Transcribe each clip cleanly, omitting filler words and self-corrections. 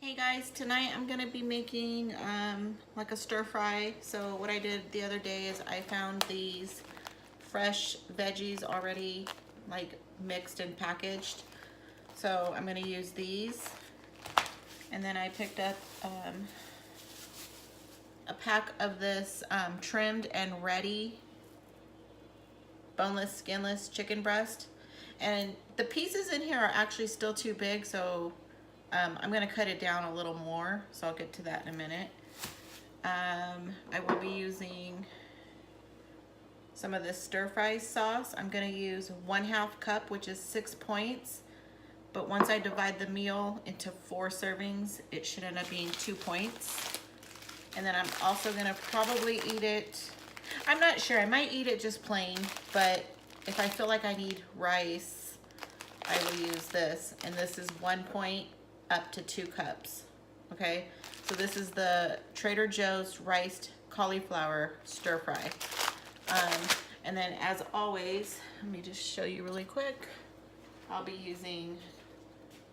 Hey guys, tonight I'm gonna be making like a stir fry. So what I did the other day is I found these fresh veggies already like mixed and packaged. So I'm gonna use these. And then I picked up a pack of this trimmed and ready boneless, skinless chicken breast. And the pieces in here are actually still too big, so I'm gonna cut it down a little more, so I'll get to that in a minute. I will be using some of this stir fry sauce. I'm gonna use 1/2 cup, which is 6 points. But once I divide the meal into 4 servings, it should end up being 2 points. And then I'm also gonna probably eat it, I'm not sure, I might eat it just plain, but if I feel like I need rice, I will use this. And this is 1 point up to 2 cups, okay? So this is the Trader Joe's riced cauliflower stir fry. And then as always, let me just show you really quick, I'll be using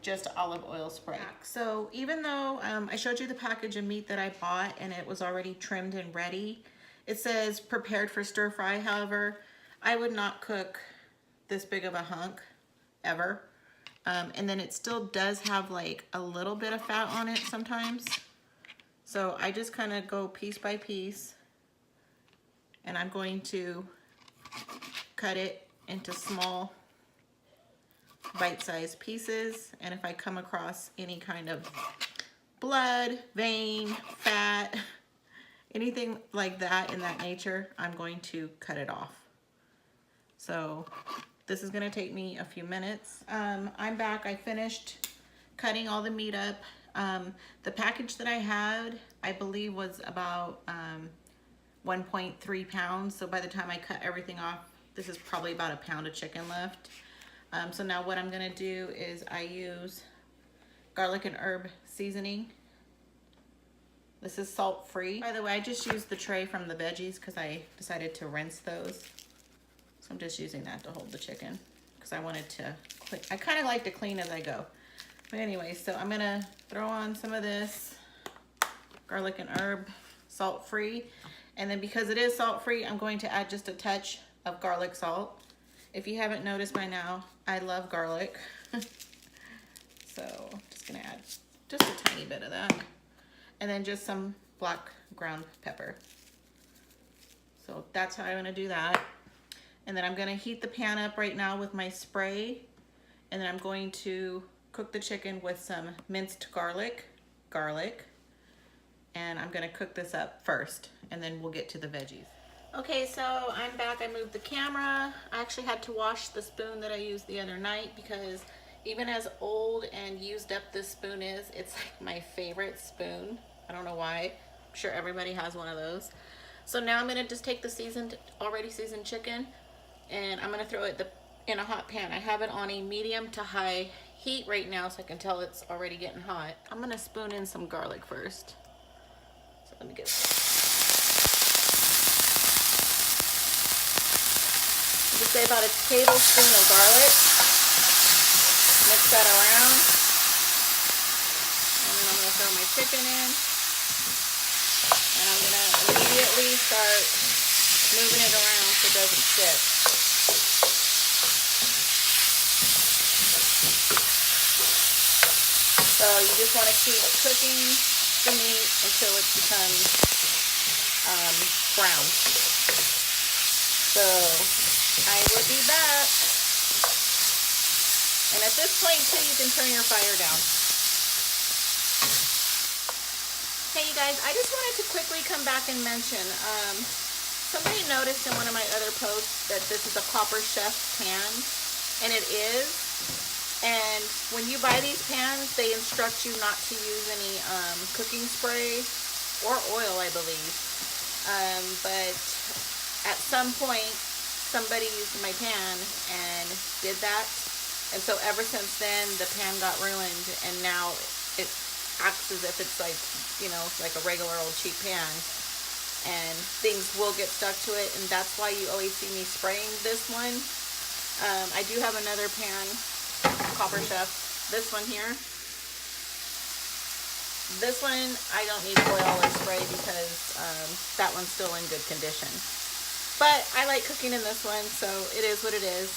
just olive oil spray. So even though I showed you the package of meat that I bought and it was already trimmed and ready, it says prepared for stir fry. However, I would not cook this big of a hunk ever. And then it still does have like a little bit of fat on it sometimes. So I just kind of go piece by piece, and I'm going to cut it into small bite-sized pieces. And if I come across any kind of blood, vein, fat, anything like that in that nature, I'm going to cut it off. So this is gonna take me a few minutes. I'm back. I finished cutting all the meat up. The package that I had, I believe, was about 1.3 pounds. So by the time I cut everything off, this is probably about a pound of chicken left. So now what I'm gonna do is I use garlic and herb seasoning. This is salt-free. By the way, I just used the tray from the Veggies because I decided to rinse those. So I'm just using that to hold the chicken because I wanted to clean. I kind of like to clean as I go. But anyway, so I'm gonna throw on some of this garlic and herb, salt-free. And then because it is salt-free, I'm going to add just a touch of garlic salt. If you haven't noticed by now, I love garlic. So I'm just gonna add just a tiny bit of that. And then just some black ground pepper. So that's how I'm gonna do that. And then I'm gonna heat the pan up right now with my spray. And then I'm going to cook the chicken with some minced garlic. And I'm gonna cook this up first, and then we'll get to the veggies. Okay, so I'm back. I moved the camera. I actually had to wash the spoon that I used the other night because even as old and used up this spoon is, it's like my favorite spoon. I don't know why. I'm sure everybody has one of those. So now I'm gonna just take the already seasoned chicken, and I'm gonna throw it in a hot pan. I have it on a medium to high heat right now, so I can tell it's already getting hot. I'm gonna spoon in some garlic first. So let me get just say about a tablespoon of garlic. Mix that around. And then I'm gonna throw my chicken in. And I'm gonna immediately start moving it around so it doesn't stick. So you just want to keep cooking the meat until it becomes brown. So I will be back. And at this point too, you can turn your fire down. Hey you guys, I just wanted to quickly come back and mention, somebody noticed in one of my other posts that this is a Copper Chef pan, and it is. And when you buy these pans, they instruct you not to use any cooking spray or oil, I believe. But at some point, somebody used my pan and did that. And so ever since then, the pan got ruined, and now it acts as if it's like, you know, like a regular old cheap pan. And things will get stuck to it, and that's why you always see me spraying this one. I do have another pan, Copper Chef, this one here. This one, I don't need oil or spray because that one's still in good condition. But I like cooking in this one, so it is what it is.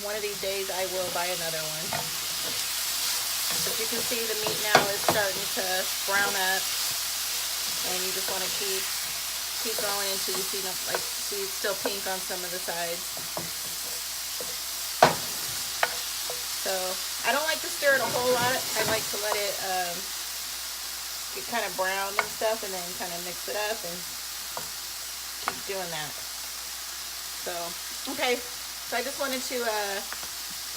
One of these days I will buy another one. As you can see, the meat now is starting to brown up, and you just want to keep going until you see it's still pink on some of the sides. So I don't like to stir it a whole lot. I like to let it get kind of brown and stuff, and then kind of mix it up and keep doing that. So, okay, so I just wanted to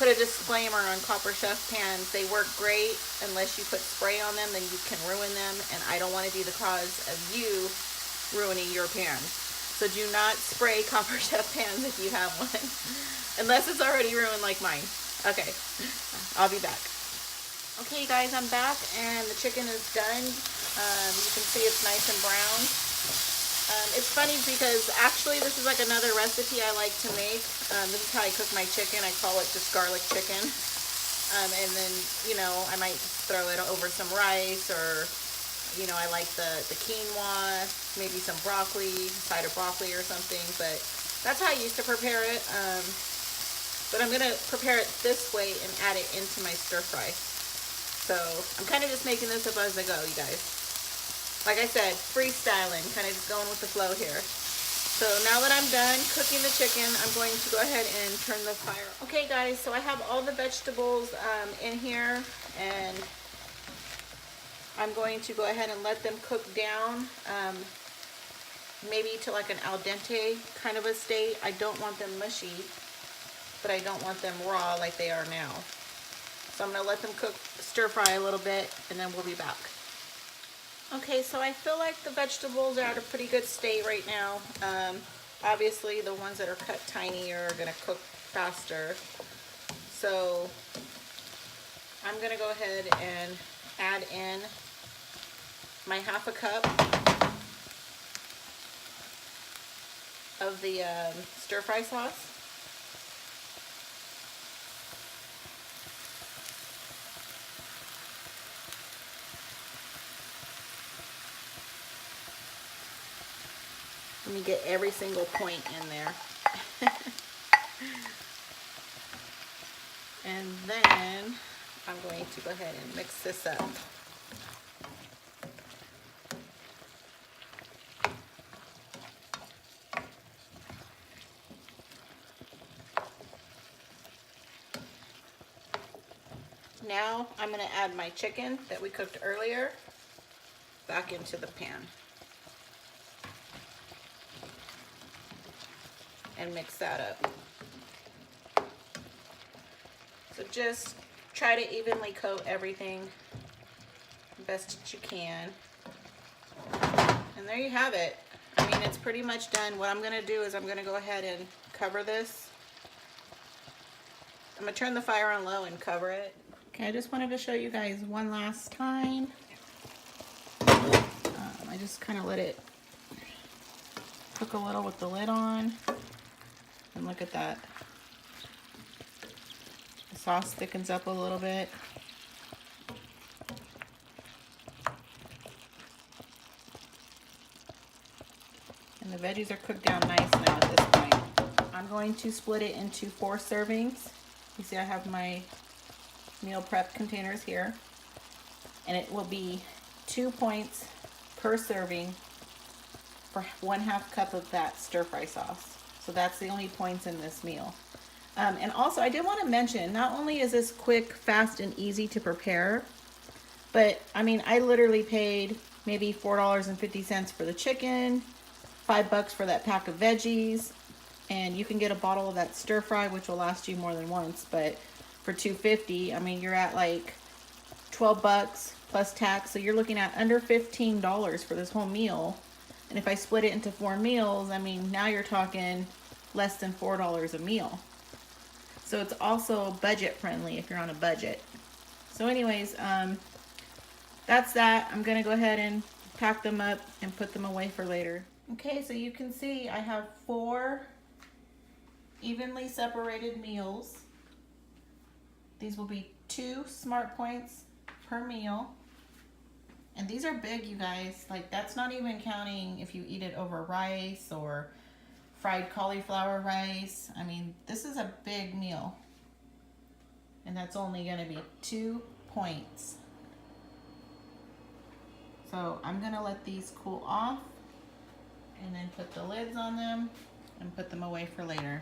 put a disclaimer on Copper Chef pans. They work great unless you put spray on them, then you can ruin them, and I don't want to be the cause of you ruining your pans. So do not spray Copper Chef pans if you have one, unless it's already ruined like mine. Okay, I'll be back. Okay, guys, I'm back, and the chicken is done. You can see it's nice and brown. It's funny because actually this is like another recipe I like to make. This is how I cook my chicken. I call it just garlic chicken. And then, you know, I might throw it over some rice, or, you know, I like the quinoa, maybe some broccoli, side of broccoli or something. But that's how I used to prepare it. But I'm going to prepare it this way and add it into my stir fry. So I'm kind of just making this up as I go, you guys. Like I said, freestyling, kind of just going with the flow here. So now that I'm done cooking the chicken, I'm going to go ahead and turn the fire. Okay, guys, so I have all the vegetables in here, and I'm going to go ahead and let them cook down, maybe to like an al dente kind of a state. I don't want them mushy, but I don't want them raw like they are now. So I'm going to let them cook, stir fry a little bit, and then we'll be back. Okay, so I feel like the vegetables are at a pretty good state right now. Obviously, the ones that are cut tiny are going to cook faster. So I'm going to go ahead and add in my ½ cup of the stir fry sauce. Let me get every single point in there. And then I'm going to go ahead and mix this up. Now I'm going to add my chicken that we cooked earlier back into the pan. And mix that up. So just try to evenly coat everything best that you can. And there you have it. I mean, it's pretty much done. What I'm going to do is I'm going to go ahead and cover this. I'm going to turn the fire on low and cover it. Okay, I just wanted to show you guys one last time. I just kind of let it cook a little with the lid on. And look at that. The sauce thickens up a little bit. And the veggies are cooked down nice now at this point. I'm going to split it into 4 servings. You see I have my meal prep containers here. And it will be 2 points per serving for 1/2 cup of that stir fry sauce. So that's the only points in this meal. And also, I did want to mention, not only is this quick, fast, and easy to prepare, but I mean, I literally paid maybe $4.50 for the chicken, $5 for that pack of veggies, and you can get a bottle of that stir fry, which will last you more than once, but for $2.50, I mean, you're at like $12 plus tax, so you're looking at under $15 for this whole meal. And if I split it into 4 meals, I mean, now you're talking less than $4 a meal. So it's also budget friendly if you're on a budget. So anyways, that's that. I'm going to go ahead and pack them up and put them away for later. Okay, so you can see I have 4 evenly separated meals. These will be 2 smart points per meal. And these are big, you guys. Like, that's not even counting if you eat it over rice or fried cauliflower rice. I mean, this is a big meal. And that's only going to be 2 points. So I'm going to let these cool off and then put the lids on them and put them away for later.